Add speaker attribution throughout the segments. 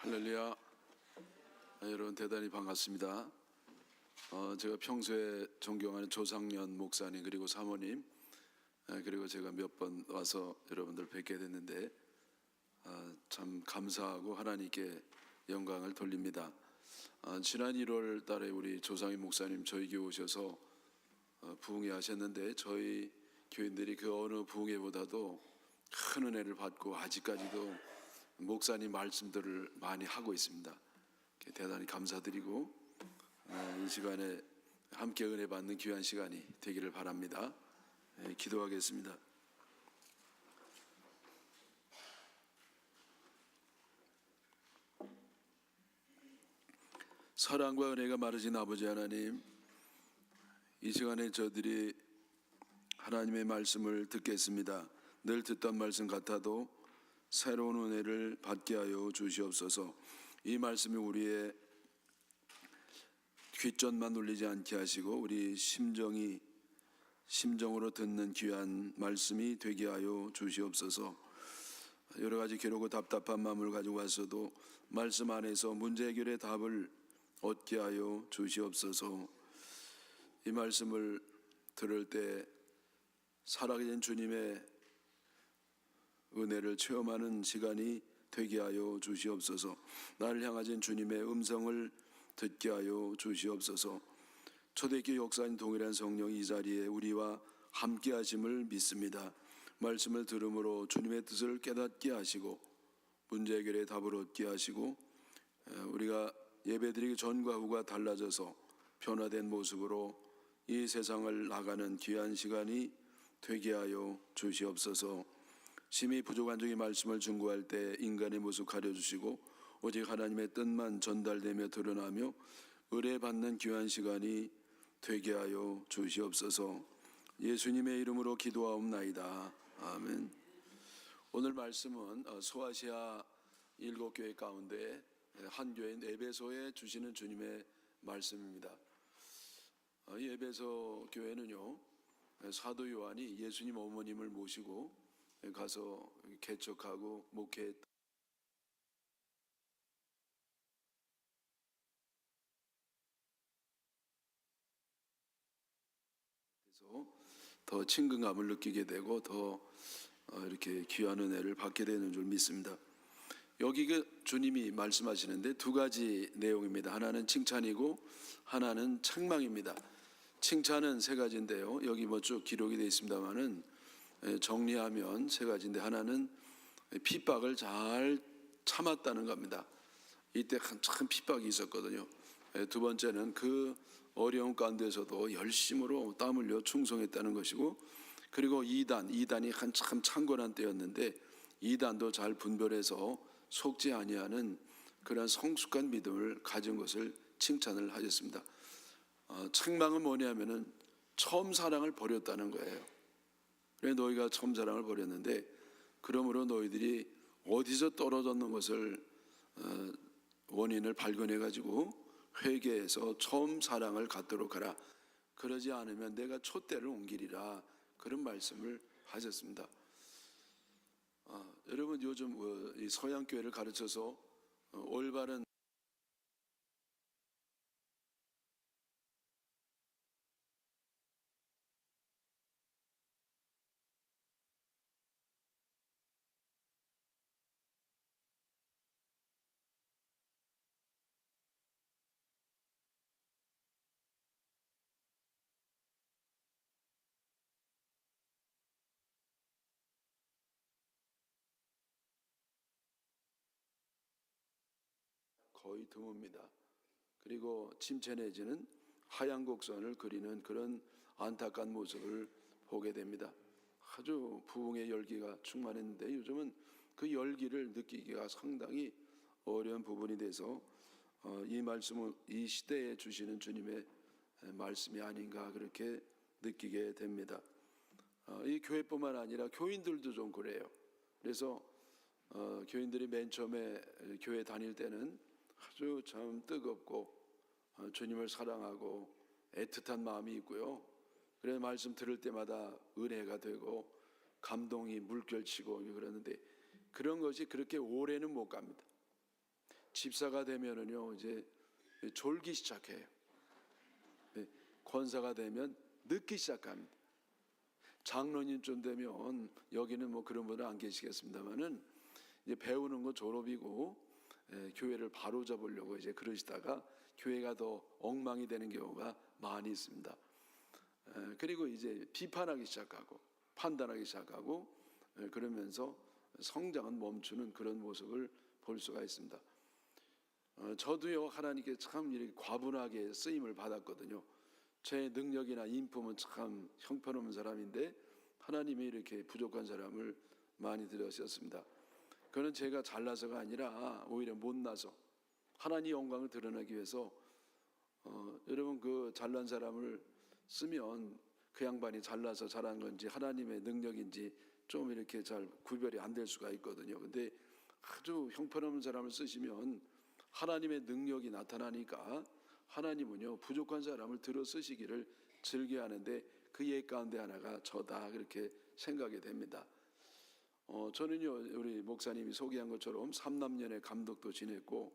Speaker 1: 할렐루야. 여러분 대단히 반갑습니다. 제가 평소에 존경하는 조상년 목사님 그리고 사모님 그리고 제가 몇 번 와서 여러분들 뵙게 됐는데 참 감사하고 하나님께 영광을 돌립니다. 지난 1월 달에 우리 조상인 목사님 저희 교회 오셔서 부흥회 하셨는데 저희 교인들이 그 어느 부흥회보다도 큰 은혜를 받고 아직까지도 목사님 말씀들을 많이 하고 있습니다. 대단히 감사드리고 이 시간에 함께 은혜 받는 귀한 시간이 되기를 바랍니다. 기도하겠습니다. 사랑과 은혜가 마르신 아버지 하나님, 이 시간에 저들이 하나님의 말씀을 듣겠습니다. 늘 듣던 말씀 같아도 새로운 은혜를 받게 하여 주시옵소서. 이 말씀이 우리의 귓전만 울리지 않게 하시고 우리 심정으로 듣는 귀한 말씀이 되게 하여 주시옵소서. 여러 가지 괴롭고 답답한 마음을 가지고 왔어도 말씀 안에서 문제 해결의 답을 얻게 하여 주시옵소서. 이 말씀을 들을 때 살아계신 주님의 은혜를 체험하는 시간이 되게 하여 주시옵소서. 나를 향하신 주님의 음성을 듣게 하여 주시옵소서. 초대교회 역사인 동일한 성령이 이 자리에 우리와 함께 하심을 믿습니다. 말씀을 들음으로 주님의 뜻을 깨닫게 하시고 문제 해결의 답을 얻게 하시고 우리가 예배드리기 전과 후가 달라져서 변화된 모습으로 이 세상을 나가는 귀한 시간이 되게 하여 주시옵소서. 심히 부족한 종이 말씀을 증거할 때 인간의 모습 가려주시고 오직 하나님의 뜻만 전달되며 드러나며 의뢰받는 귀한 시간이 되게 하여 주시옵소서. 예수님의 이름으로 기도하옵나이다. 아멘. 오늘 말씀은 소아시아 7교회 가운데 한 교회인 에베소에 주시는 주님의 말씀입니다. 이 에베소 교회는요, 사도 요한이 예수님 어머님을 모시고 가서 개척하고 목회했던 더 친근감을 느끼게 되고 더 이렇게 귀한 은혜를 받게 되는 줄 믿습니다. 여기 주님이 말씀하시는데 두 가지 내용입니다. 하나는 칭찬이고 하나는 책망입니다. 칭찬은 세 가지인데요, 여기 뭐 쭉 기록이 되어 있습니다만은 정리하면 세 가지인데, 하나는 핍박을 잘 참았다는 겁니다. 이때 참 핍박이 있었거든요. 두 번째는 그 어려운 가운데서도 열심으로 땀 흘려 충성했다는 것이고, 그리고 이단이 한참 창궐한 때였는데 이단도 잘 분별해서 속지 아니하는 그런 성숙한 믿음을 가진 것을 칭찬을 하셨습니다. 책망은 뭐냐면은 처음 사랑을 버렸다는 거예요. 그래 너희가 처음 사랑을 버렸는데 그러므로 너희들이 어디서 떨어졌는 것을 원인을 발견해 가지고 회개해서 처음 사랑을 갖도록 하라. 그러지 않으면 내가 촛대를 옮기리라. 그런 말씀을 하셨습니다. 여러분 요즘 이 서양 교회를 가르쳐서 올바른 거의 드뭅니다. 그리고 침체 내지는 하얀 곡선을 그리는 그런 안타까운 모습을 보게 됩니다. 아주 부흥의 열기가 충만했는데 요즘은 그 열기를 느끼기가 상당히 어려운 부분이 돼서 이 말씀은 이 시대에 주시는 주님의 말씀이 아닌가 그렇게 느끼게 됩니다. 이 교회뿐만 아니라 교인들도 좀 그래요. 그래서 교인들이 맨 처음에 교회 다닐 때는 아주 참 뜨겁고 주님을 사랑하고 애틋한 마음이 있고요. 그래서 말씀 들을 때마다 은혜가 되고 감동이 물결치고 그러는데 그런 것이 그렇게 오래는 못 갑니다. 집사가 되면은요 이제 졸기 시작해요. 권사가 되면 늦기 시작합니다. 장로님쯤 되면 여기는 뭐 그런 분은 안 계시겠습니다만은 이제 배우는 거 졸업이고 교회를 바로 잡으려고 이제 그러시다가 교회가 더 엉망이 되는 경우가 많이 있습니다. 그리고 이제 비판하기 시작하고 판단하기 시작하고 그러면서 성장은 멈추는 그런 모습을 볼 수가 있습니다. 저도요 하나님께 참 이렇게 과분하게 쓰임을 받았거든요. 제 능력이나 인품은 참 형편없는 사람인데 하나님이 이렇게 부족한 사람을 많이 들으셨습니다. 그는 제가 잘나서가 아니라 오히려 못나서 하나님 영광을 드러내기 위해서 여러분 그 잘난 사람을 쓰면 그 양반이 잘나서 잘한 건지 하나님의 능력인지 좀 이렇게 잘 구별이 안 될 수가 있거든요. 근데 아주 형편없는 사람을 쓰시면 하나님의 능력이 나타나니까 하나님은요 부족한 사람을 들어 쓰시기를 즐겨하는데 그 예 가운데 하나가 저다 그렇게 생각이 됩니다. 저는요 우리 목사님이 소개한 것처럼 삼남년의 감독도 지냈고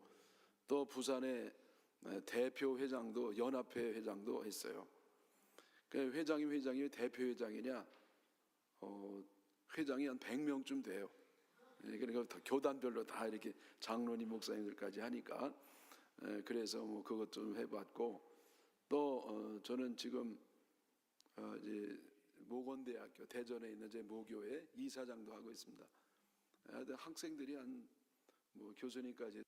Speaker 1: 또 부산의 대표 회장도 연합회 회장도 했어요. 회장이 대표 회장이냐 회장이 한 100명쯤 돼요. 그러니까 교단별로 다 이렇게 장로님 목사님들까지 하니까 그래서 뭐 그것 좀 해봤고 또 저는 지금 이제 모건대학교 대전에 있는 제 모교회 이사장도 하고 있습니다. 학생들이 한 뭐 교수님까지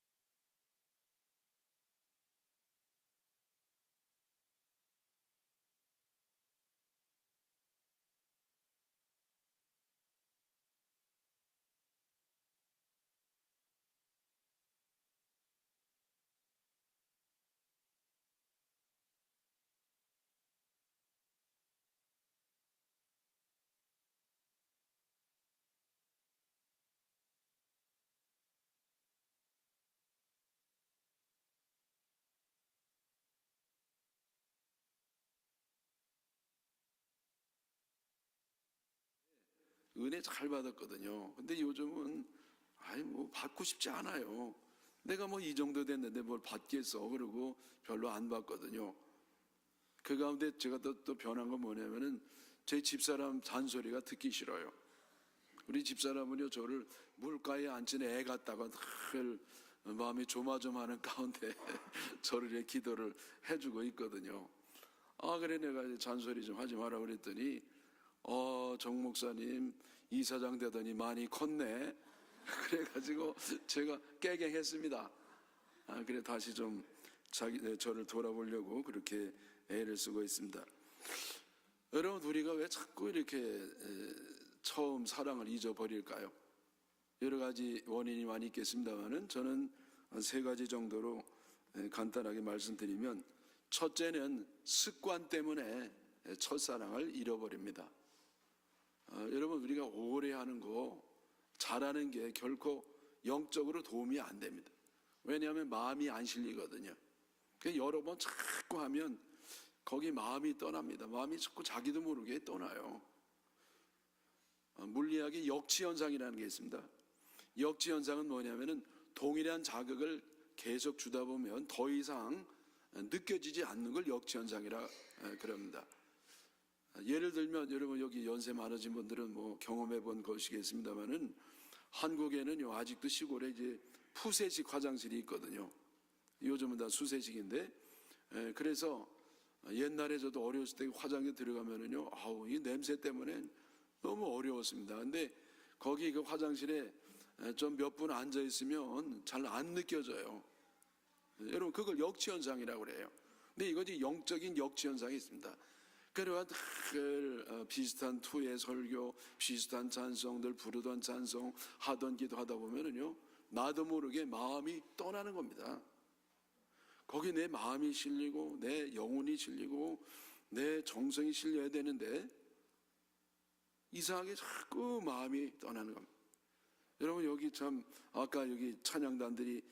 Speaker 1: 은혜 잘 받았거든요. 근데 요즘은 아이 뭐 받고 싶지 않아요. 내가 뭐 이 정도 됐는데 뭘 받겠어 그러고 별로 안 받거든요. 그 가운데 제가 또 변한 건 뭐냐면은 제 집사람 잔소리가 듣기 싫어요. 우리 집사람은요 저를 물가에 앉힌 애 같다가 늘 마음이 조마조마하는 가운데 저를 이렇게 기도를 해주고 있거든요. 그래 내가 잔소리 좀 하지 마라 그랬더니 정 목사님 이사장 되더니 많이 컸네. 그래가지고 제가 깨갱했습니다. 그래 다시 좀 저를 돌아보려고 그렇게 애를 쓰고 있습니다. 여러분 우리가 왜 자꾸 이렇게 처음 사랑을 잊어버릴까요? 여러 가지 원인이 많이 있겠습니다만은 저는 한 3가지 정도로 간단하게 말씀드리면 첫째는 습관 때문에 첫사랑을 잃어버립니다. 여러분 우리가 오래 하는 거 잘하는 게 결코 영적으로 도움이 안 됩니다. 왜냐하면 마음이 안 실리거든요. 여러 번 자꾸 하면 거기 마음이 떠납니다. 마음이 자꾸 자기도 모르게 떠나요. 물리학의 역치현상이라는 게 있습니다. 역치현상은 뭐냐면은 동일한 자극을 계속 주다 보면 더 이상 느껴지지 않는 걸 역치현상이라 그럽니다. 예를 들면 여러분 여기 연세 많으신 분들은 뭐 경험해 본 것이겠습니다만은 한국에는요 아직도 시골에 이제 푸세식 화장실이 있거든요. 요즘은 다 수세식인데 그래서 옛날에 저도 어렸을 때 화장실 들어가면은요 이 냄새 때문에 너무 어려웠습니다. 근데 거기 그 화장실에 좀 몇 분 앉아 있으면 잘 안 느껴져요. 여러분 그걸 역치현상이라고 그래요. 근데 이것이 영적인 역치현상이 있습니다. 그러한 비슷한 투의 설교, 비슷한 찬송들 부르던 찬송, 하던 기도하다 보면은요 나도 모르게 마음이 떠나는 겁니다. 거기 내 마음이 실리고 내 영혼이 실리고 내 정성이 실려야 되는데 이상하게 자꾸 마음이 떠나는 겁니다. 여러분 여기 참 아까 여기 찬양단들이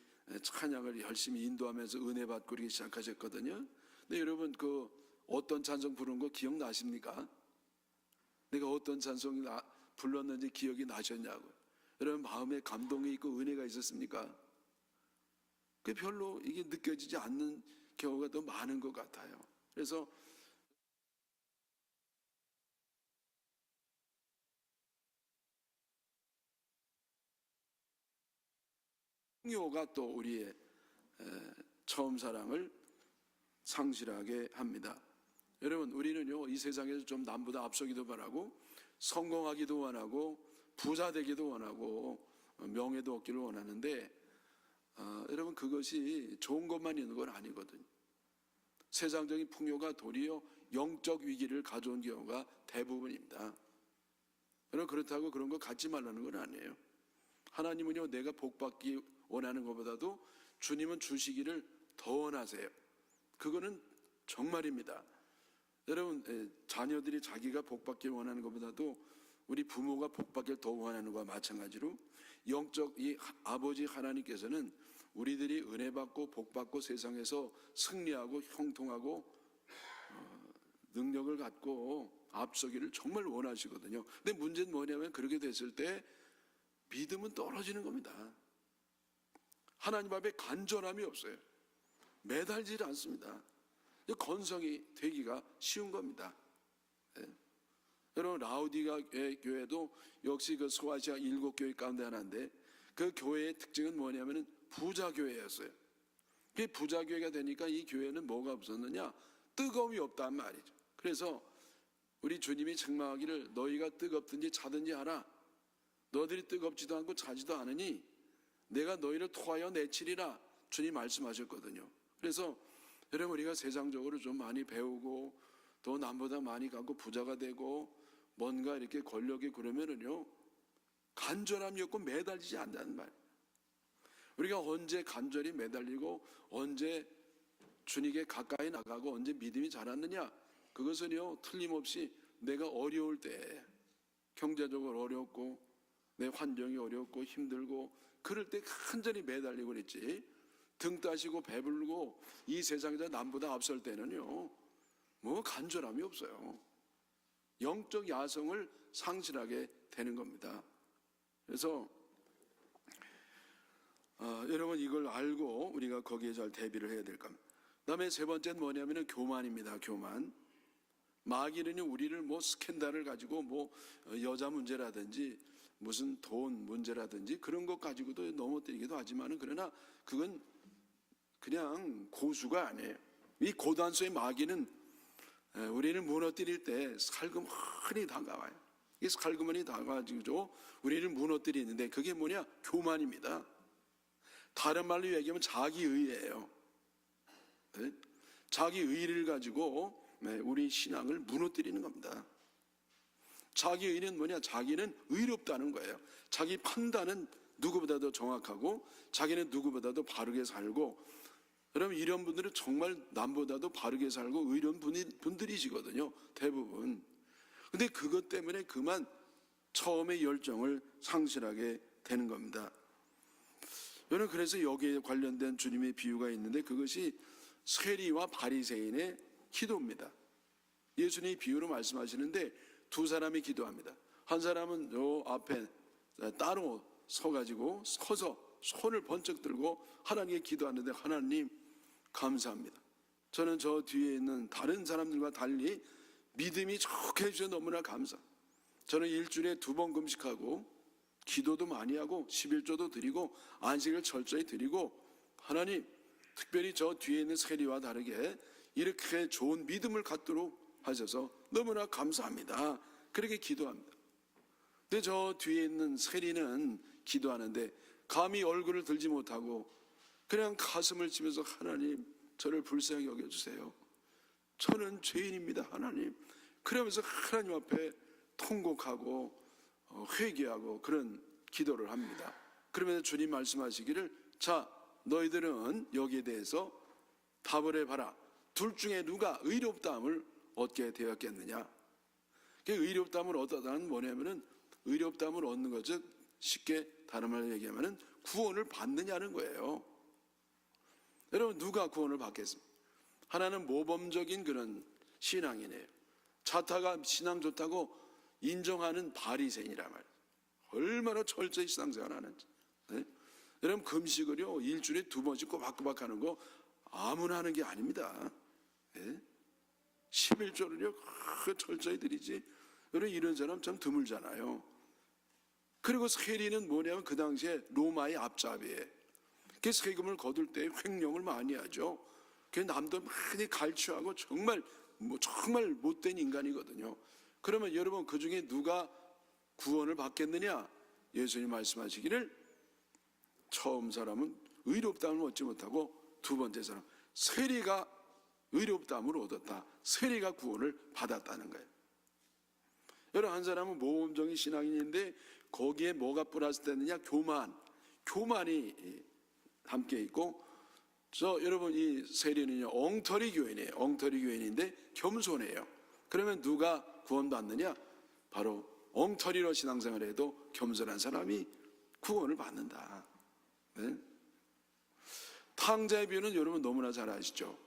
Speaker 1: 찬양을 열심히 인도하면서 은혜 받고 이렇게 시작하셨거든요. 근데 여러분 그 어떤 찬송 부른 거 기억나십니까? 내가 어떤 찬송 불렀는지 기억이 나셨냐고. 여러분 마음에 감동이 있고 은혜가 있었습니까? 그 별로 이게 느껴지지 않는 경우가 더 많은 것 같아요. 그래서 풍요가 또 우리의 처음 사랑을 상실하게 합니다. 여러분, 우리는요 이 세상에서 좀 남보다 앞서기도 바라고 성공하기도 원하고 부자 되기도 원하고 명예도 얻기를 원하는데 여러분, 그것이 좋은 것만 있는 건 아니거든요. 세상적인 풍요가 도리어 영적 위기를 가져온 경우가 대부분입니다. 여러분, 그렇다고 그런 거 갖지 말라는 건 아니에요. 하나님은요 내가 복받기 원하는 것보다도 주님은 주시기를 더 원하세요. 그거는 정말입니다. 여러분, 자녀들이 자기가 복받기 원하는 것보다도 우리 부모가 복받기를 더 원하는 것과 마찬가지로 영적 이 아버지 하나님께서는 우리들이 은혜 받고 복 받고 세상에서 승리하고 형통하고 능력을 갖고 앞서기를 정말 원하시거든요. 근데 문제는 뭐냐면 그렇게 됐을 때 믿음은 떨어지는 겁니다. 하나님 앞에 간절함이 없어요. 매달리지 않습니다. 건성이 되기가 쉬운 겁니다. 네. 여러분, 라우디가 교회도 역시 그 소아시아 7교회 가운데 하나인데 그 교회의 특징은 뭐냐면 부자 교회였어요. 그 부자 교회가 되니까 이 교회는 뭐가 없었느냐? 뜨거움이 없단 말이죠. 그래서 우리 주님이 책망하기를 너희가 뜨겁든지 차든지 하라. 너희들이 뜨겁지도 않고 차지도 않으니 내가 너희를 토하여 내치리라. 주님 말씀하셨거든요. 그래서 여러분, 우리가 세상적으로 좀 많이 배우고 또 남보다 많이 갖고 부자가 되고 뭔가 이렇게 권력이 그러면은요 간절함이 없고 매달리지 않는다는 말. 우리가 언제 간절히 매달리고 언제 주님께 가까이 나가고 언제 믿음이 자랐느냐? 그것은요 틀림없이 내가 어려울 때, 경제적으로 어렵고 내 환경이 어렵고 힘들고 그럴 때 간절히 매달리고 그랬지, 등 따시고 배부르고 이 세상에서 남보다 앞설 때는요 뭐 간절함이 없어요. 영적 야성을 상실하게 되는 겁니다. 그래서 여러분, 이걸 알고 우리가 거기에 잘 대비를 해야 될 겁니다. 그 다음에 세 번째는 뭐냐면 교만입니다. 교만. 마귀는 우리를 뭐 스캔들을 가지고 뭐 여자 문제라든지 무슨 돈 문제라든지 그런 것 가지고도 넘어뜨리기도 하지만은 그러나 그건 그냥 고수가 아니에요. 이 고단수의 마귀는 우리를 무너뜨릴 때 살금하니 다가와요. 이 살금하니 다가가지고 우리를 무너뜨리는데 그게 뭐냐? 교만입니다. 다른 말로 얘기하면 자기의예요. 네? 자기의를 가지고 우리 신앙을 무너뜨리는 겁니다. 자기의는 뭐냐? 자기는 의롭다는 거예요. 자기 판단은 누구보다도 정확하고 자기는 누구보다도 바르게 살고, 여러분 이런 분들은 정말 남보다도 바르게 살고 의로운 분들이시거든요, 대부분. 근데 그것 때문에 그만 처음에 열정을 상실하게 되는 겁니다. 저는 그래서 여기에 관련된 주님의 비유가 있는데 그것이 세리와 바리새인의 기도입니다. 예수님이 비유로 말씀하시는데 두 사람이 기도합니다. 한 사람은 요 앞에 따로 서서 손을 번쩍 들고 하나님께 기도하는데, 하나님 감사합니다. 저는 저 뒤에 있는 다른 사람들과 달리 믿음이 좋게 해주셔서 너무나 감사. 저는 일주일에 2번 금식하고 기도도 많이 하고 11조도 드리고 안식을 철저히 드리고, 하나님 특별히 저 뒤에 있는 세리와 다르게 이렇게 좋은 믿음을 갖도록 하셔서 너무나 감사합니다. 그렇게 기도합니다. 근데 저 뒤에 있는 세리는 기도하는데 감히 얼굴을 들지 못하고 그냥 가슴을 치면서 하나님 저를 불쌍히 여겨주세요. 저는 죄인입니다, 하나님. 그러면서 하나님 앞에 통곡하고 회개하고 그런 기도를 합니다. 그러면서 주님 말씀하시기를, 자 너희들은 여기에 대해서 답을 해봐라. 둘 중에 누가 의롭다함을 얻게 되었겠느냐? 의롭다함을 얻다는 뭐냐면은 의롭다함을 얻는 거죠. 쉽게 다른 말로 얘기하면은 구원을 받느냐는 거예요. 여러분, 누가 구원을 받겠습니까? 하나는 모범적인 그런 신앙이네요. 자타가 신앙 좋다고 인정하는 바리새인이란 말이에요. 얼마나 철저히 신앙생활 하는지. 네? 여러분 금식을요 일주일에 2번씩 꼬박꼬박 하는 거 아무나 하는 게 아닙니다. 예? 11조를요 철저히 드리지. 여러분 이런 사람 참 드물잖아요. 그리고 세리는 뭐냐면 그 당시에 로마의 앞잡이에 그 세금을 거둘 때 횡령을 많이 하죠. 그 남도 많이 갈취하고 정말 못된 인간이거든요. 그러면 여러분 그 중에 누가 구원을 받겠느냐? 예수님 말씀하시기를 처음 사람은 의롭다함을 얻지 못하고 두 번째 사람 세리가 의롭다함을 얻었다. 세리가 구원을 받았다는 거예요. 여러분 한 사람은 모범적인 신앙인인데 거기에 뭐가 플러스되느냐? 교만이 함께 있고 여러분 이 세리는요 엉터리 교인이에요. 엉터리 교인인데 겸손해요. 그러면 누가 구원받느냐? 바로 엉터리로 신앙생활을 해도 겸손한 사람이 구원을 받는다. 네? 탕자의 비유는 여러분 너무나 잘 아시죠?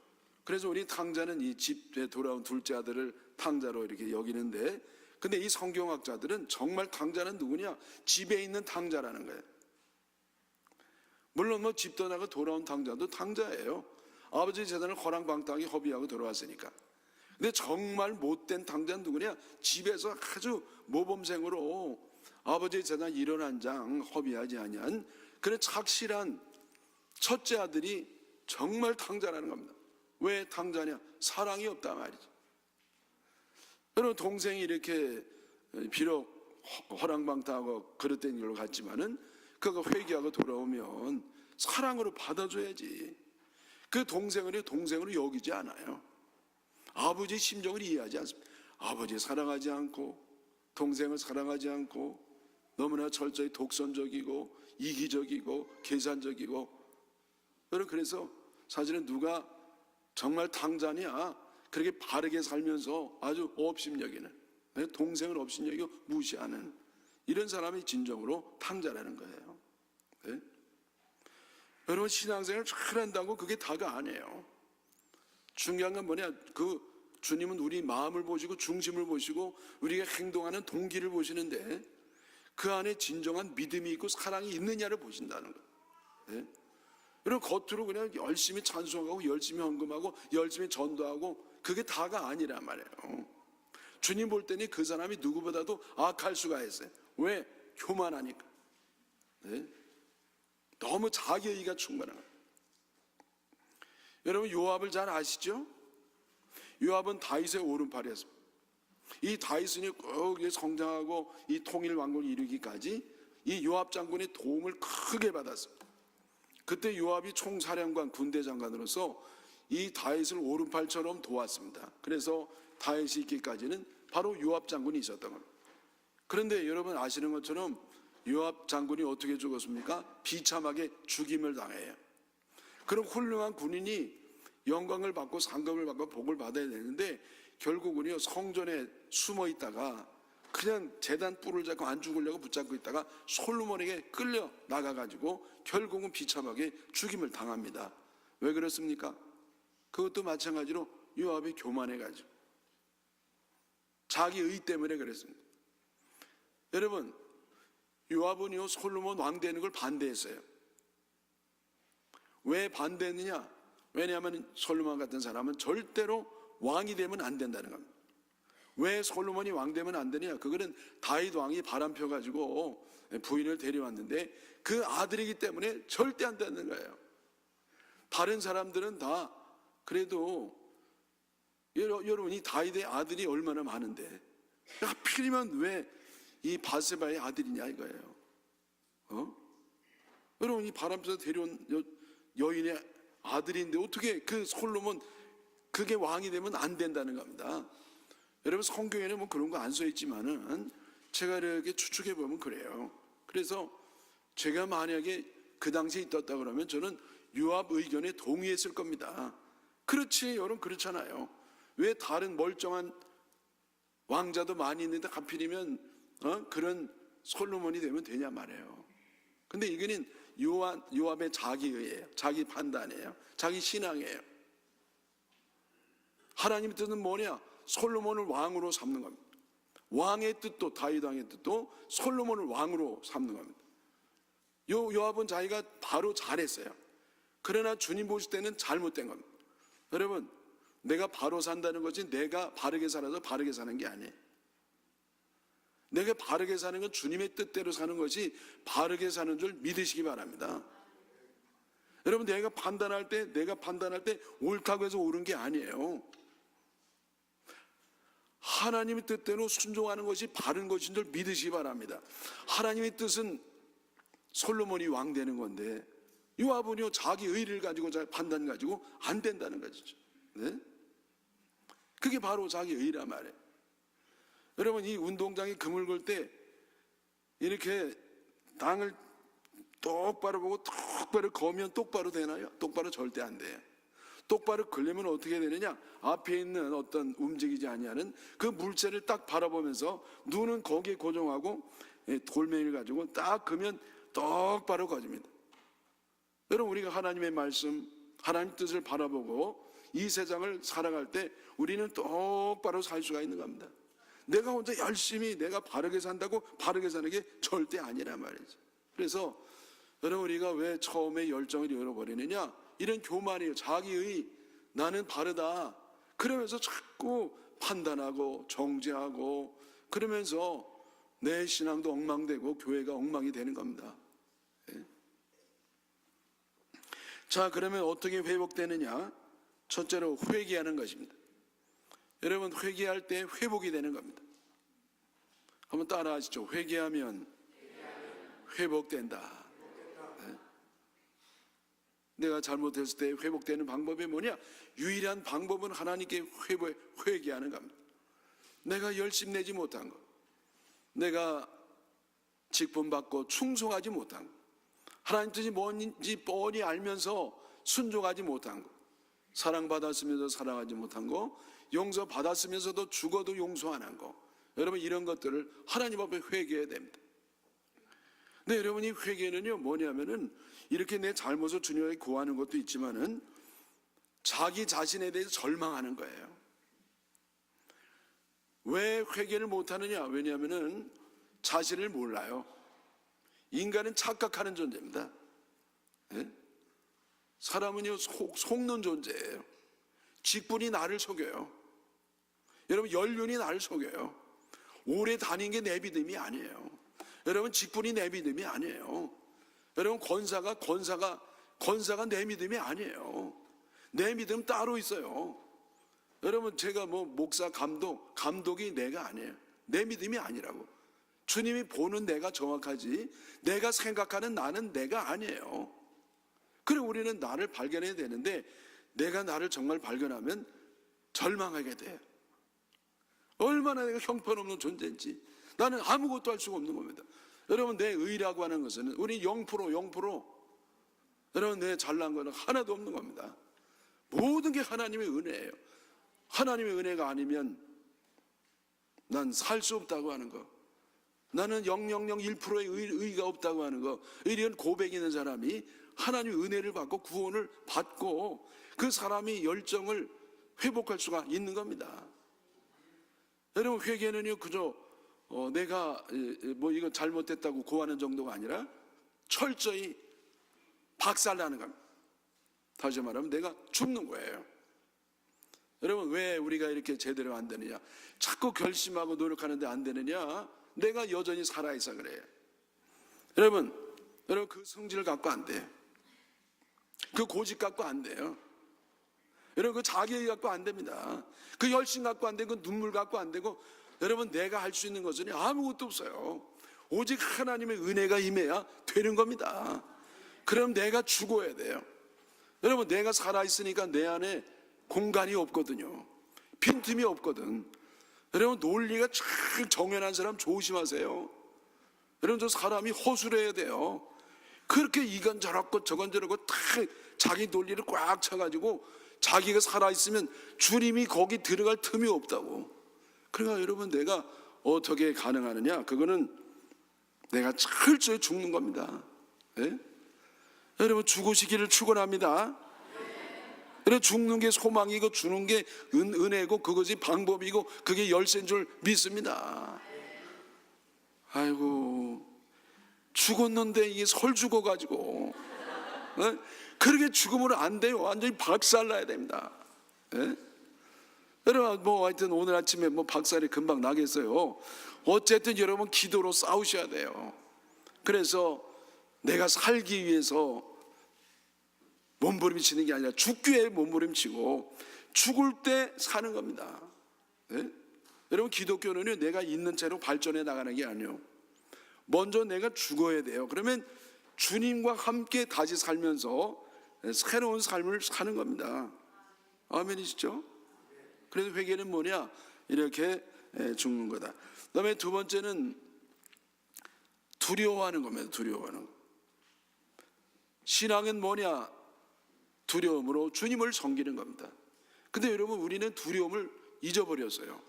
Speaker 1: 그래서 우리 탕자는 이 집에 돌아온 둘째 아들을 탕자로 이렇게 여기는데, 근데 이 성경학자들은 정말 탕자는 누구냐? 집에 있는 탕자라는 거예요. 물론 뭐 집 떠나고 돌아온 탕자도 탕자예요. 아버지 재산을 허랑방탕하게 허비하고 돌아왔으니까. 근데 정말 못된 탕자는 누구냐? 집에서 아주 모범생으로 아버지의 재산 1원 1장 허비하지 아니한 그런 착실한 첫째 아들이 정말 탕자라는 겁니다. 왜 탕자냐? 사랑이 없다 말이죠. 여러분 동생이 이렇게 비록 허랑방탕하고 그릇된 길로 갔지만은 그가 회개하고 돌아오면 사랑으로 받아줘야지. 그 동생을 동생으로 여기지 않아요. 아버지의 심정을 이해하지 않습니다. 아버지 사랑하지 않고 동생을 사랑하지 않고 너무나 철저히 독선적이고 이기적이고 계산적이고. 여러분 그래서 사실은 누가 정말 탕자냐? 그렇게 바르게 살면서 아주 업신여기는, 동생을 업신여기고 무시하는 이런 사람이 진정으로 탕자라는 거예요. 네? 여러분 신앙생활을 잘 한다고 그게 다가 아니에요. 중요한 건 뭐냐? 그 주님은 우리 마음을 보시고 중심을 보시고 우리가 행동하는 동기를 보시는데 그 안에 진정한 믿음이 있고 사랑이 있느냐를 보신다는 거예요. 네? 여러분 겉으로 그냥 열심히 찬송하고 열심히 헌금하고 열심히 전도하고 그게 다가 아니란 말이에요. 주님 볼 때는 그 사람이 누구보다도 악할 수가 있어요. 왜? 교만하니까. 네? 너무 자기의가 충만한 거예요. 여러분 요압을 잘 아시죠? 요압은 다윗의 오른팔이었습니다. 이 다윗이 꼭 성장하고 이 통일 왕국을 이루기까지 이 요압 장군의 도움을 크게 받았습니다. 그때 요압이 총사령관 군대 장관으로서 이 다윗을 오른팔처럼 도왔습니다. 그래서 다윗이 있기까지는 바로 요압 장군이 있었던 겁니다. 그런데 여러분 아시는 것처럼 요압 장군이 어떻게 죽었습니까? 비참하게 죽임을 당해요. 그런 훌륭한 군인이 영광을 받고 상급을 받고 복을 받아야 되는데 결국은요 성전에 숨어 있다가 그냥 제단 뿔을 잡고 안 죽으려고 붙잡고 있다가 솔로몬에게 끌려 나가가지고 결국은 비참하게 죽임을 당합니다. 왜 그렇습니까? 그것도 마찬가지로 요압이 교만해가지고 자기 의 때문에 그랬습니다. 여러분 요압은요 솔로몬 왕 되는 걸 반대했어요. 왜 반대했느냐? 왜냐하면 솔로몬 같은 사람은 절대로 왕이 되면 안 된다는 겁니다. 왜 솔로몬이 왕 되면 안 되냐? 그거는 다윗 왕이 바람 펴가지고 부인을 데려왔는데 그 아들이기 때문에 절대 안 되는 거예요. 다른 사람들은 다 그래도 여러분이 다윗의 아들이 얼마나 많은데 하필이면 왜 이 바세바의 아들이냐 이거예요. 여러분 이 바람 펴서 데려온 여인의 아들인데 어떻게 그 솔로몬 그게 왕이 되면 안 된다는 겁니다. 여러분 성경에는 뭐 그런 거 안 써 있지만은 제가 이렇게 추측해 보면 그래요. 그래서 제가 만약에 그 당시에 있었다 그러면 저는 요압 의견에 동의했을 겁니다. 그렇지 여러분 그렇잖아요. 왜 다른 멀쩡한 왕자도 많이 있는데 하필이면 그런 솔로몬이 되면 되냐 말이에요. 근데 이거는 요압의 자기의예요. 자기 판단이에요. 자기 신앙이에요. 하나님의 뜻은 뭐냐? 솔로몬을 왕으로 삼는 겁니다. 왕의 뜻도 다윗 왕의 뜻도 솔로몬을 왕으로 삼는 겁니다. 요압은 자기가 바로 잘했어요. 그러나 주님 보실 때는 잘못된 겁니다. 여러분, 내가 바로 산다는 것이 내가 바르게 살아서 바르게 사는 게 아니에요. 내가 바르게 사는 건 주님의 뜻대로 사는 것이 바르게 사는 줄 믿으시기 바랍니다. 여러분, 내가 판단할 때 옳다고 해서 옳은 게 아니에요. 하나님의 뜻대로 순종하는 것이 바른 것인 줄 믿으시기 바랍니다. 하나님의 뜻은 솔로몬이 왕 되는 건데 요압은요 자기 의를 가지고 판단 가지고 안 된다는 것이죠. 네? 그게 바로 자기 의란 말이에요. 여러분, 이 운동장에 금을 걸 때 이렇게 땅을 똑바로 보고 똑바로 거면 똑바로 되나요? 똑바로 절대 안 돼요. 똑바로 걸리면 어떻게 되느냐? 앞에 있는 어떤 움직이지 아니하는 그 물체를 딱 바라보면서 눈은 거기에 고정하고 돌멩이를 가지고 딱 그면 똑바로 거집니다. 여러분, 우리가 하나님의 말씀, 하나님 뜻을 바라보고 이 세상을 살아갈 때 우리는 똑바로 살 수가 있는 겁니다. 내가 혼자 열심히 내가 바르게 산다고 바르게 사는 게 절대 아니란 말이죠. 그래서 여러분, 우리가 왜 처음에 열정을 잃어버리느냐? 이런 교만이에요. 자기의 나는 바르다 그러면서 자꾸 판단하고 정죄하고 그러면서 내 신앙도 엉망되고 교회가 엉망이 되는 겁니다. 예? 자, 그러면 어떻게 회복되느냐? 첫째로 회개하는 것입니다. 여러분, 회개할 때 회복이 되는 겁니다. 한번 따라 하시죠. 회개하면 회복된다. 내가 잘못했을 때 회복되는 방법이 뭐냐? 유일한 방법은 하나님께 회개하는 겁니다. 내가 열심 내지 못한 것, 내가 직분받고 충성하지 못한 것, 하나님 뜻이 뭔지 뻔히 알면서 순종하지 못한 것, 사랑받았으면서 사랑하지 못한 것, 용서받았으면서도 죽어도 용서 안 한 것, 여러분 이런 것들을 하나님 앞에 회개해야 됩니다. 네, 여러분이 회개는요 뭐냐면은 이렇게 내 잘못을 주님에게 구하는 것도 있지만은 자기 자신에 대해서 절망하는 거예요. 왜 회개를 못하느냐? 왜냐하면은 자신을 몰라요. 인간은 착각하는 존재입니다. 네? 사람은요 속는 존재예요. 직분이 나를 속여요. 여러분, 연륜이 나를 속여요. 오래 다닌 게 내 믿음이 아니에요. 여러분, 직분이 내 믿음이 아니에요. 여러분, 권사가 내 믿음이 아니에요. 내 믿음 따로 있어요. 여러분, 제가 목사 감독이 내가 아니에요. 내 믿음이 아니라고. 주님이 보는 내가 정확하지 내가 생각하는 나는 내가 아니에요. 그래, 우리는 나를 발견해야 되는데 내가 나를 정말 발견하면 절망하게 돼요. 얼마나 내가 형편없는 존재인지, 나는 아무것도 할 수가 없는 겁니다. 여러분, 내 의라고 하는 것은 우리 0%, 여러분 내 잘난 거는 하나도 없는 겁니다. 모든 게 하나님의 은혜예요. 하나님의 은혜가 아니면 난 살 수 없다고 하는 거, 나는 0.001%의 의가 없다고 하는 거, 이런 고백이 있는 사람이 하나님의 은혜를 받고 구원을 받고 그 사람이 열정을 회복할 수가 있는 겁니다. 여러분, 회개는요 그저 내가 이거 잘못됐다고 고하는 정도가 아니라 철저히 박살나는 겁니다. 다시 말하면 내가 죽는 거예요. 여러분, 왜 우리가 이렇게 제대로 안 되느냐? 자꾸 결심하고 노력하는데 안 되느냐? 내가 여전히 살아있어 그래요. 여러분 그 성질을 갖고 안 돼요. 그 고집 갖고 안 돼요. 여러분, 그 자기의 갖고 안 됩니다. 그 열심 갖고 안 되고 그 눈물 갖고 안 되고, 여러분 내가 할 수 있는 것은 아무것도 없어요. 오직 하나님의 은혜가 임해야 되는 겁니다. 그럼 내가 죽어야 돼요. 여러분, 내가 살아있으니까 내 안에 공간이 없거든요. 빈틈이 없거든. 여러분, 논리가 참 정연한 사람 조심하세요. 여러분, 저 사람이 허술해야 돼요. 그렇게 이간저렇고 저간저렇고 다 자기 논리를 꽉 차가지고 자기가 살아있으면 주님이 거기 들어갈 틈이 없다고. 그러니까 여러분, 내가 어떻게 가능하느냐? 그거는 내가 철저히 죽는 겁니다. 네? 여러분, 죽으시기를 축원합니다. 그래, 죽는 게 소망이고 주는 게 은혜고 그것이 방법이고 그게 열쇠인 줄 믿습니다. 아이고, 죽었는데 이게 설 죽어가지고 그렇게 죽으면 안 돼요. 완전히 박살나야 됩니다. 여러분 뭐 하여튼 오늘 아침에 뭐 박살이 금방 나겠어요. 어쨌든 여러분 기도로 싸우셔야 돼요. 그래서 내가 살기 위해서 몸부림치는 게 아니라 죽기 위해 몸부림치고 죽을 때 사는 겁니다. 여러분 기독교는요, 내가 있는 채로 발전해 나가는 게 아니에요. 먼저 내가 죽어야 돼요. 그러면 주님과 함께 다시 살면서 새로운 삶을 사는 겁니다. 아멘이시죠? 그래서 회개는 뭐냐? 이렇게 죽는 거다. 그다음에 두 번째는 두려워하는 겁니다. 두려워하는 거. 신앙은 뭐냐? 두려움으로 주님을 섬기는 겁니다. 근데 여러분 우리는 두려움을 잊어버렸어요.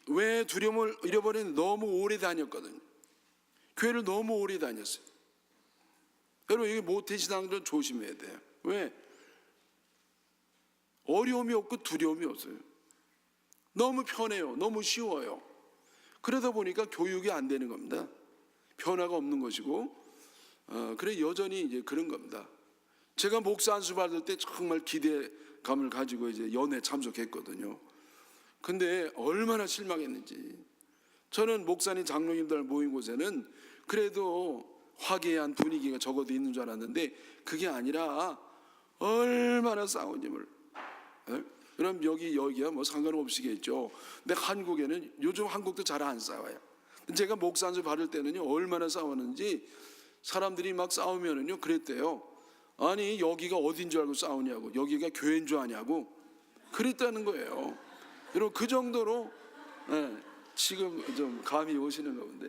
Speaker 1: 왜 두려움을 잃어버리는? 너무 오래 다녔거든요. 교회를 너무 오래 다녔어요. 여러분 여기 모태신앙들은 조심해야 돼요. 왜? 어려움이 없고 두려움이 없어요. 너무 편해요. 너무 쉬워요. 그러다 보니까 교육이 안 되는 겁니다. 변화가 없는 것이고, 그래 여전히 이제 그런 겁니다. 제가 목사 안수 받을 때 정말 기대감을 가지고 이제 연회 참석했거든요. 근데 얼마나 실망했는지. 저는 목사님 장로님들 모인 곳에는 그래도 화기애애한 분위기가 적어도 있는 줄 알았는데 그게 아니라 얼마나 싸우님을. 그럼 여기야 뭐 상관없으시겠죠. 근데 한국에는 요즘 한국도 잘 안 싸워요. 제가 목사 안수 받을 때는요 얼마나 싸웠는지 사람들이 막 싸우면은요 그랬대요. 아니 여기가 어딘 줄 알고 싸우냐고, 여기가 교회인 줄 아냐고 그랬다는 거예요. 여러분 그 정도로 지금 좀 감이 오시는 가운데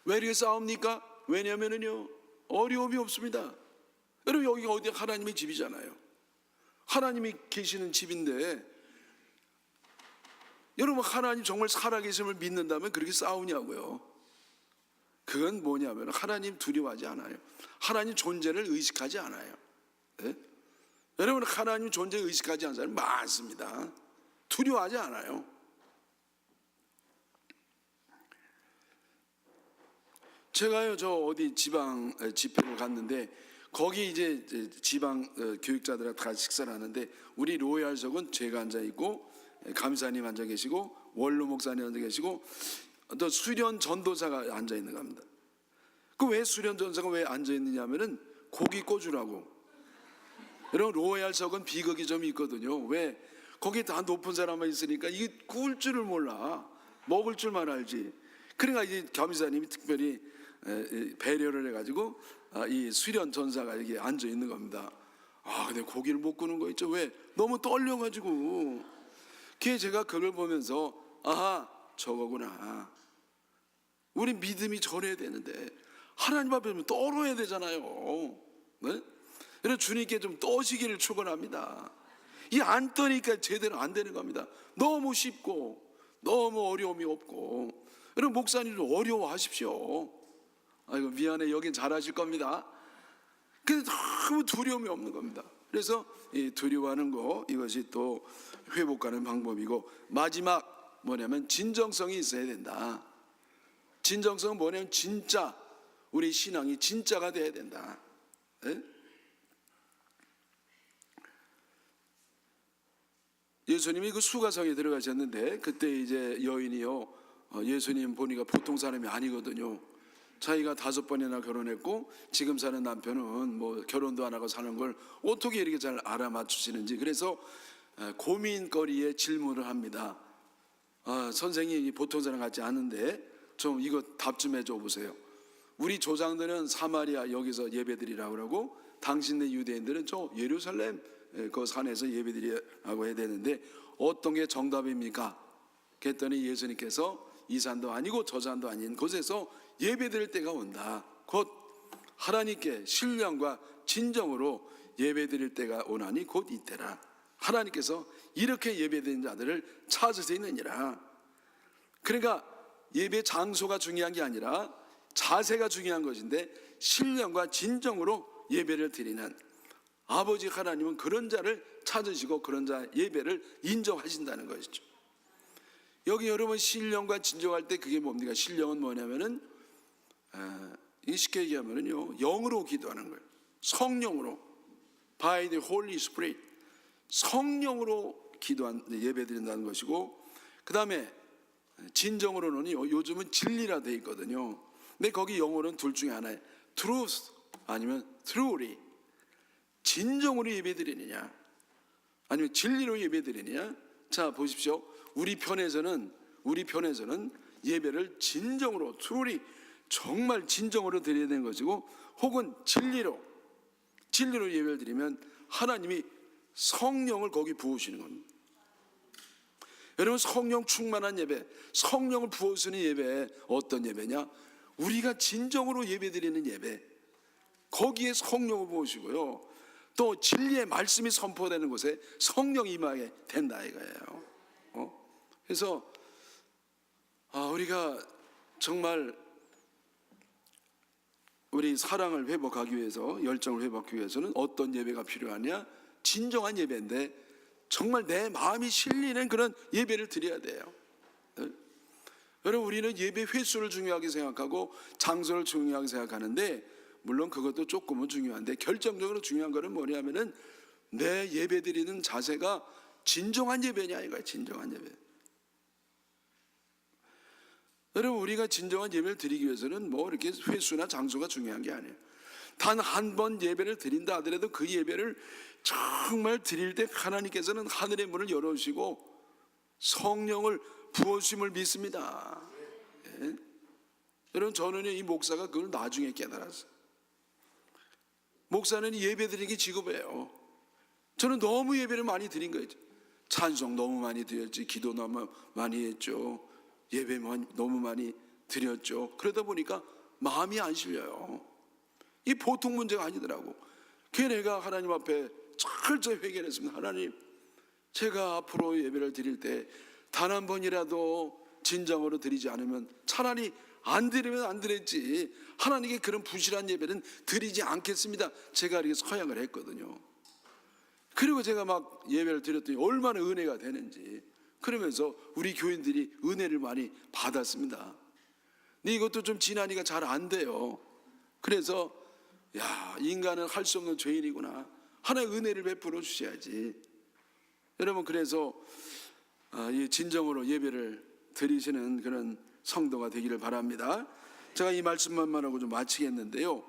Speaker 1: 왜 이렇게 싸웁니까? 왜냐면은요 어려움이 없습니다. 여러분 여기가 어디 하나님의 집이잖아요. 하나님이 계시는 집인데 여러분 하나님 정말 살아계심을 믿는다면 그렇게 싸우냐고요. 그건 뭐냐면 하나님 두려워하지 않아요. 하나님 존재를 의식하지 않아요. 네? 여러분 하나님 존재 의식하지 않는 사람이 많습니다. 두려워하지 않아요. 제가요 저 어디 지방 집회를 갔는데 거기 이제 지방 교육자들하고 다 식사를 하는데 우리 로얄석은 제가 앉아 있고 감사님 앉아 계시고 원로 목사님 앉아 계시고 또 수련 전도사가 앉아 있는 겁니다. 그 왜 수련 전도사가 왜 앉아 있느냐면은 고기 꽂으라고. 여러분 로얄석은 비극이 좀 있거든요. 왜? 거기 다 높은 사람만 있으니까 이게 구울 줄을 몰라. 먹을 줄만 알지. 그러니까 이제 감사님이 특별히 배려를 해가지고 이 수련 전사가 여기 앉아 있는 겁니다. 근데 고기를 못 구는 거 있죠. 왜? 너무 떨려가지고. 그게 제가 그걸 보면서 아하 저거구나. 우리 믿음이 저래야 되는데 하나님 앞에 떨어야 되잖아요. 네? 여러분 주님께 좀 떠시기를 축원합니다. 이 안 떠니까 제대로 안 되는 겁니다. 너무 쉽고 너무 어려움이 없고. 여러분 목사님도 어려워하십시오. 아이고 미안해 여긴 잘하실 겁니다. 근데 너무 두려움이 없는 겁니다. 그래서 이 두려워하는 거 이것이 또 회복하는 방법이고 마지막 뭐냐면 진정성이 있어야 된다. 진정성은 뭐냐면 진짜 우리 신앙이 진짜가 돼야 된다. 네? 예수님이 그 수가성에 들어가셨는데 그때 이제 여인이요 예수님 보니까 보통 사람이 아니거든요. 자기가 5번이나 결혼했고 지금 사는 남편은 뭐 결혼도 안 하고 사는 걸 어떻게 이렇게 잘 알아맞추시는지. 그래서 고민거리에 질문을 합니다. 선생님이 보통 사람 같지 않은데 좀 이거 답 좀 해줘 보세요. 우리 조상들은 사마리아 여기서 예배드리라고 그러고 당신네 유대인들은 저 예루살렘 그 산에서 예배드리라고 해야 되는데 어떤 게 정답입니까? 그랬더니 예수님께서 이 산도 아니고 저 산도 아닌 곳에서 예배드릴 때가 온다. 곧 하나님께 신령과 진정으로 예배드릴 때가 오나니 곧 이때라. 하나님께서 이렇게 예배드리는 자들을 찾으시느니라. 그러니까 예배 장소가 중요한 게 아니라 자세가 중요한 것인데 신령과 진정으로 예배를 드리는 아버지 하나님은 그런 자를 찾으시고 그런 자 예배를 인정하신다는 것이죠. 여기 여러분 신령과 진정할 때 그게 뭡니까? 신령은 뭐냐면은 쉽게 얘기하면은요, 영으로 기도하는 거예요. 성령으로, by the Holy Spirit, 성령으로 기도한 예배드린다는 것이고, 그 다음에 진정으로는요, 요즘은 진리라 돼 있거든요. 근데 거기 영어로는 둘 중에 하나예요. truth 아니면 truly. 진정으로 예배드리느냐 아니면 진리로 예배드리느냐. 자 보십시오. 우리 편에서는 예배를 진정으로, truly, 정말 진정으로 드려야 되는 것이고, 혹은 진리로 예배를 드리면 하나님이 성령을 거기 부으시는 겁니다. 여러분, 성령 충만한 예배, 성령을 부어주는 예배, 어떤 예배냐? 우리가 진정으로 예배드리는 예배, 거기에 성령을 부으시고요, 또 진리의 말씀이 선포되는 곳에 성령이 임하게 된다 이거예요. 그래서 우리가 정말 우리 사랑을 회복하기 위해서, 열정을 회복하기 위해서는 어떤 예배가 필요하냐? 진정한 예배인데 정말 내 마음이 실리는 그런 예배를 드려야 돼요. 여러분, 우리는 예배 횟수를 중요하게 생각하고 장소를 중요하게 생각하는데, 물론 그것도 조금은 중요한데 결정적으로 중요한 것은 뭐냐면은 내 예배 드리는 자세가 진정한 예배냐 이거예요. 진정한 예배. 여러분, 우리가 진정한 예배를 드리기 위해서는 뭐 이렇게 횟수나 장소가 중요한 게 아니에요. 단 한 번 예배를 드린다 하더라도 그 예배를 정말 드릴 때 하나님께서는 하늘의 문을 열어주시고 성령을 부어주심을 믿습니다. 예? 여러분, 저는 이 목사가 그걸 나중에 깨달았어요. 목사는 예배 드리는 게 직업이에요. 저는 너무 예배를 많이 드린 거예요. 찬송 너무 많이 드렸지, 기도 너무 많이 했죠, 예배 너무 많이 드렸죠. 그러다 보니까 마음이 안 실려요. 이 보통 문제가 아니더라고. 그래서 내가 하나님 앞에 철저히 회개했습니다. 하나님, 제가 앞으로 예배를 드릴 때 단 한 번이라도 진정으로 드리지 않으면 차라리 안 드리면 안 드렸지, 하나님께 그런 부실한 예배는 드리지 않겠습니다. 제가 이렇게 서약을 했거든요. 그리고 제가 막 예배를 드렸더니 얼마나 은혜가 되는지, 그러면서 우리 교인들이 은혜를 많이 받았습니다. 근데 이것도 좀 지나니까 잘 안 돼요. 그래서 인간은 할 수 없는 죄인이구나, 하나의 은혜를 베풀어 주셔야지. 여러분, 그래서 진정으로 예배를 드리시는 그런 성도가 되기를 바랍니다. 제가 이 말씀만 하고 좀 마치겠는데요,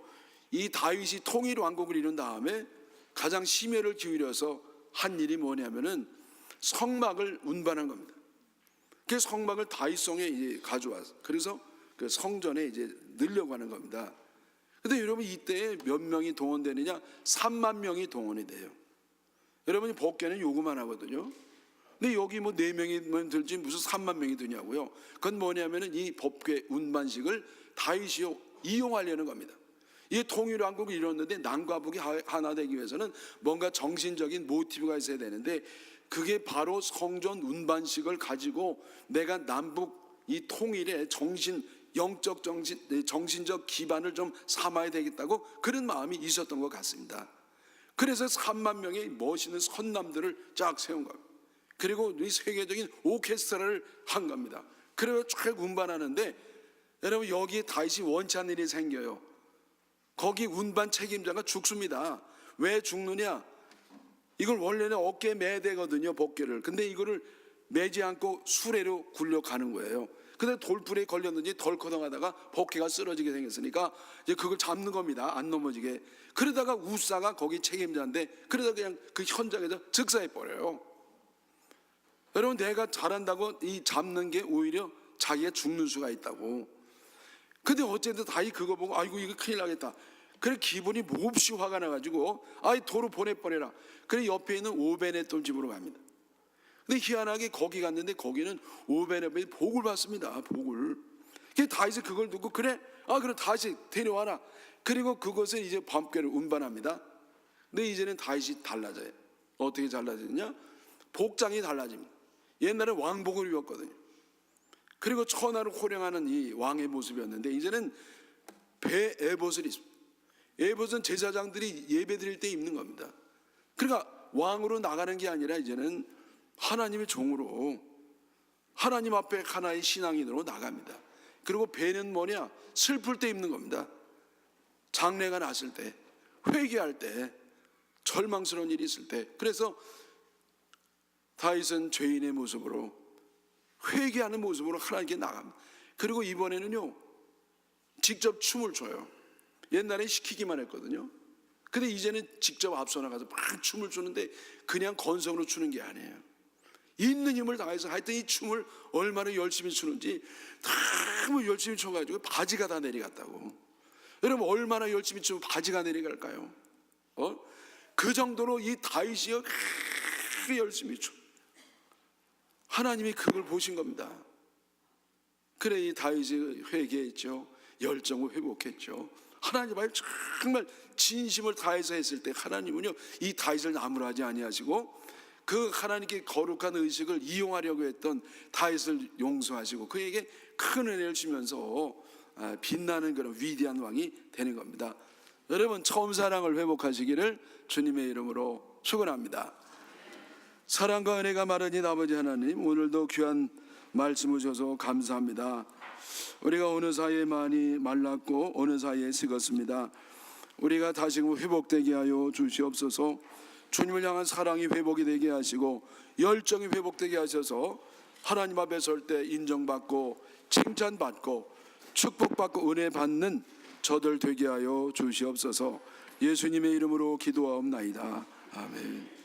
Speaker 1: 이 다윗이 통일 왕국을 이룬 다음에 가장 심혈을 기울여서 한 일이 뭐냐면은 성막을 운반한 겁니다. 그 성막을 다윗성에 이제 가져와서, 그래서 그 성전에 이제 넣으려고 하는 겁니다. 근데 여러분, 이때 몇 명이 동원되느냐? 3만 명이 동원이 돼요. 여러분이 법궤는 요구만 하거든요. 근데 여기 뭐 4명이면 들지 무슨 3만 명이 드냐고요. 그건 뭐냐면은 이 법궤 운반식을 다윗이 이용하려는 겁니다. 이 통일왕국을 이뤘는데 남과 북이 하나 되기 위해서는 뭔가 정신적인 모티브가 있어야 되는데, 그게 바로 성전 운반식을 가지고 내가 남북 이 통일의 영적 정신적 기반을 좀 삼아야 되겠다고 그런 마음이 있었던 것 같습니다. 그래서 3만 명의 멋있는 선남들을 쫙 세운 겁니다. 그리고 이 세계적인 오케스트라를 한 겁니다. 그리고 쫙 운반하는데, 여러분, 여기에 다윗이 원치 않는 일이 생겨요. 거기 운반 책임자가 죽습니다. 왜 죽느냐? 이걸 원래는 어깨에 매야 되거든요, 법궤를. 근데 이거를 매지 않고 수레로 굴려가는 거예요. 근데 돌불에 걸렸는지 덜커덩하다가 법궤가 쓰러지게 생겼으니까 이제 그걸 잡는 겁니다, 안 넘어지게. 그러다가 우사가 거기 책임자인데, 그러다 그냥 그 현장에서 즉사해 버려요. 여러분, 내가 잘한다고 이 잡는 게 오히려 자기가 죽는 수가 있다고. 근데 어쨌든 다윗 그거 보고 아이고 이거 큰일 나겠다. 그래 기분이 몹시 화가 나가지고 도로 보내버려라. 그래 옆에 있는 오베네돔 집으로 갑니다. 근데 희한하게 거기 갔는데 거기는 오베네돔이 복을 받습니다. 복을. 그래서 다윗이 그걸 듣고 그래 그럼 다시 데려와라. 그리고 그것을 이제 밤궤를 운반합니다. 근데 이제는 다윗이 달라져요. 어떻게 달라지느냐? 복장이 달라집니다. 옛날에 왕복을 입었거든요. 그리고 천하를 호령하는 이 왕의 모습이었는데, 이제는 배 에봇을 입습니다. 에봇은 제사장들이 예배 드릴 때 입는 겁니다. 그러니까 왕으로 나가는 게 아니라 이제는 하나님의 종으로, 하나님 앞에 하나의 신앙인으로 나갑니다. 그리고 배는 뭐냐? 슬플 때 입는 겁니다. 장례가 났을 때, 회개할 때, 절망스러운 일이 있을 때. 그래서 다윗은 죄인의 모습으로, 회개하는 모습으로 하나님께 나갑니다. 그리고 이번에는요, 직접 춤을 춰요. 옛날에 시키기만 했거든요. 근데 이제는 직접 앞서 나가서 막 춤을 추는데 그냥 건성으로 추는 게 아니에요. 있는 힘을 다해서 하여튼 이 춤을 얼마나 열심히 추는지 너무 열심히 춰가지고 바지가 다 내려갔다고. 여러분, 얼마나 열심히 추면 바지가 내려갈까요? 그 정도로 이 다윗이요 열심히 춰. 하나님이 그걸 보신 겁니다. 그래 이 다윗이 회개했죠. 열정을 회복했죠. 하나님 앞에 정말 진심을 다해서 했을 때 하나님은요 이 다윗을 나무라지 아니하시고 그 하나님께 거룩한 의식을 이용하려고 했던 다윗을 용서하시고 그에게 큰 은혜를 주면서 빛나는 그런 위대한 왕이 되는 겁니다. 여러분, 처음 사랑을 회복하시기를 주님의 이름으로 축원합니다. 사랑과 은혜가 많으신 아버지 하나님, 오늘도 귀한 말씀을 주셔서 감사합니다. 우리가 어느 사이에 많이 말랐고 어느 사이에 식었습니다. 우리가 다시금 회복되게 하여 주시옵소서. 주님을 향한 사랑이 회복이 되게 하시고 열정이 회복되게 하셔서 하나님 앞에 설 때 인정받고 칭찬받고 축복받고 은혜 받는 저들 되게 하여 주시옵소서. 예수님의 이름으로 기도하옵나이다. 아멘.